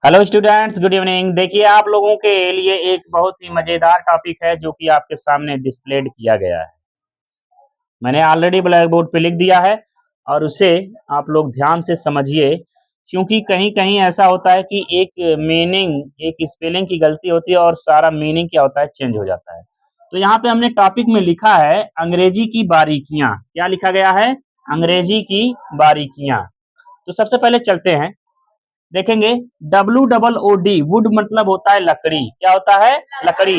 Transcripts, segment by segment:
Hello students, good evening. देखिए, आप लोगों के लिए एक बहुत ही मजेदार टॉपिक है जो कि आपके सामने डिस्प्लेड किया गया है। मैंने ऑलरेडी ब्लैक बोर्ड पे लिख दिया है और उसे आप लोग ध्यान से समझिए, क्योंकि कहीं कहीं ऐसा होता है कि एक स्पेलिंग की गलती होती है और सारा मीनिंग क्या होता है, चेंज हो जाता है। तो यहाँ पे हमने टॉपिक में लिखा है अंग्रेजी की बारीकियां। क्या लिखा गया है? अंग्रेजी की बारीकियां। तो सबसे पहले चलते हैं, देखेंगे। WOOD, वुड मतलब होता है लकड़ी। क्या होता है? लकड़ी।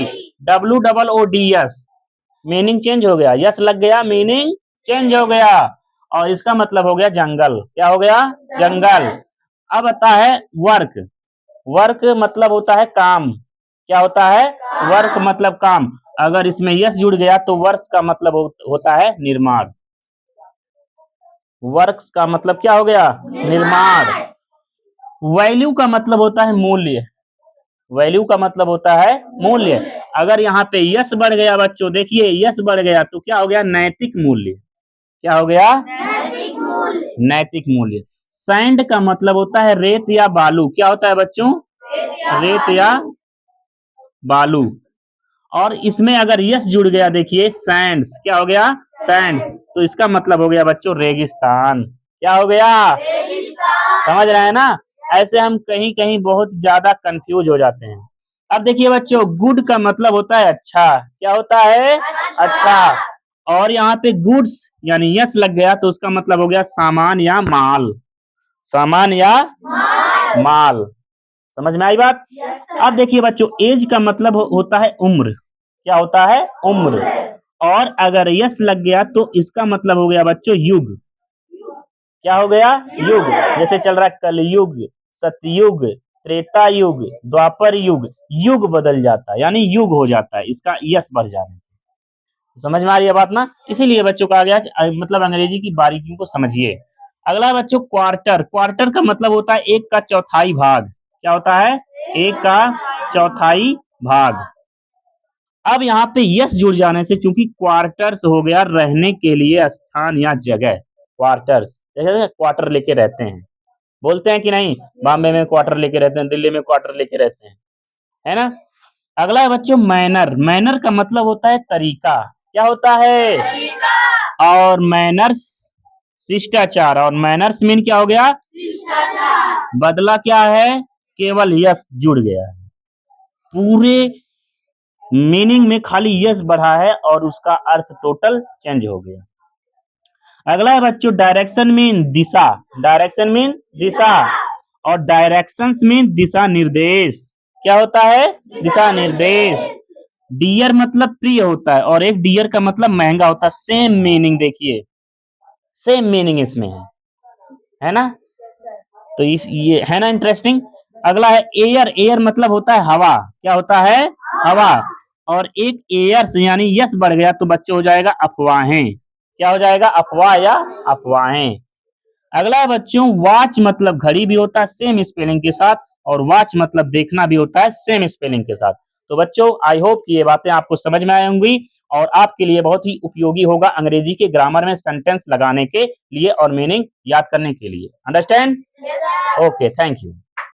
WOODS, मीनिंग चेंज हो गया, यस लग गया, मीनिंग चेंज हो गया और इसका मतलब हो गया जंगल। क्या हो गया? जंगल। अब आता है वर्क। वर्क मतलब होता है काम। क्या होता है? वर्क मतलब काम। अगर इसमें यस जुड़ गया तो वर्क्स का मतलब होता है निर्माण। वर्क्स का मतलब क्या हो गया? निर्माण। वैल्यू का मतलब होता है मूल्य। वैल्यू का मतलब होता है मूल्य। अगर यहाँ पे यस बढ़ गया बच्चों, देखिए यस बढ़ गया तो क्या हो गया? नैतिक मूल्य। क्या हो गया? नैतिक मूल्य। नैतिक मूल्य। सैंड का मतलब होता है रेत या बालू। क्या होता है बच्चों? रेत या बालू। और इसमें अगर यस जुड़ गया, देखिए सैंड्स, क्या हो गया? सैंड। तो इसका मतलब हो गया बच्चों रेगिस्तान। क्या हो गया? रेगिस्तान। समझ रहे हैं ना? ऐसे हम कहीं कहीं बहुत ज्यादा कंफ्यूज हो जाते हैं। अब देखिए बच्चों, गुड का मतलब होता है अच्छा। क्या होता है? अच्छा। और यहाँ पे गुड्स यानी यस लग गया तो उसका मतलब हो गया सामान या माल। सामान या माल। समझ में आई बात? अब देखिए बच्चों, एज का मतलब होता है उम्र। क्या होता है? उम्र। और अगर यस लग गया तो इसका मतलब हो गया बच्चों युग। क्या हो गया? युग। जैसे चल रहा है कलयुग, सतयुग, त्रेता युग, द्वापर युग। युग बदल जाता है यानी युग हो जाता है इसका यस बढ़ जाने से। समझ में आ रही है बात ना? इसीलिए बच्चों कहा गया मतलब अंग्रेजी की बारीकियों को समझिए। अगला है बच्चों क्वार्टर। क्वार्टर का मतलब होता है एक का चौथाई भाग। क्या होता है? एक का चौथाई भाग। अब यहाँ पे यस जुड़ जाने से, चूंकि क्वार्टर्स हो गया रहने के लिए स्थान या जगह। क्वार्टर्स, जैसे क्वार्टर लेके रहते हैं, बोलते हैं कि नहीं? बॉम्बे में क्वार्टर लेके रहते हैं, दिल्ली में क्वार्टर लेके रहते हैं, है ना? अगला है बच्चों मैनर। मैनर का मतलब होता है तरीका। क्या होता है? तरीका। और मैनर्स शिष्टाचार। और मैनर्स मीन क्या हो गया? शिष्टाचार। बदला क्या है? केवल यस जुड़ गया है। पूरे मीनिंग में खाली यस बढ़ा है और उसका अर्थ टोटल चेंज हो गया। अगला है बच्चों डायरेक्शन मीन दिशा। डायरेक्शन मीन दिशा। और डायरेक्शंस मीन दिशा निर्देश। क्या होता है? दिशा निर्देश। डियर मतलब प्रिय होता है और एक डियर का मतलब महंगा होता है। सेम मीनिंग, देखिए सेम मीनिंग इसमें है ना? तो ये है ना इंटरेस्टिंग। अगला है एयर। एयर मतलब होता है हवा। क्या होता है? हवा। और एक एयर्स यानी यस बढ़ गया तो बच्चे हो जाएगा अफवाहें। क्या हो जाएगा? अफवाह या अफवाहें। अगला है बच्चों वॉच मतलब घड़ी भी होता है सेम स्पेलिंग के साथ, और वॉच मतलब देखना भी होता है सेम स्पेलिंग के साथ। तो बच्चों आई होप कि ये बातें आपको समझ में आई होंगी और आपके लिए बहुत ही उपयोगी होगा अंग्रेजी के ग्रामर में सेंटेंस लगाने के लिए और मीनिंग याद करने के लिए। अंडरस्टैंड? Okay, thank you.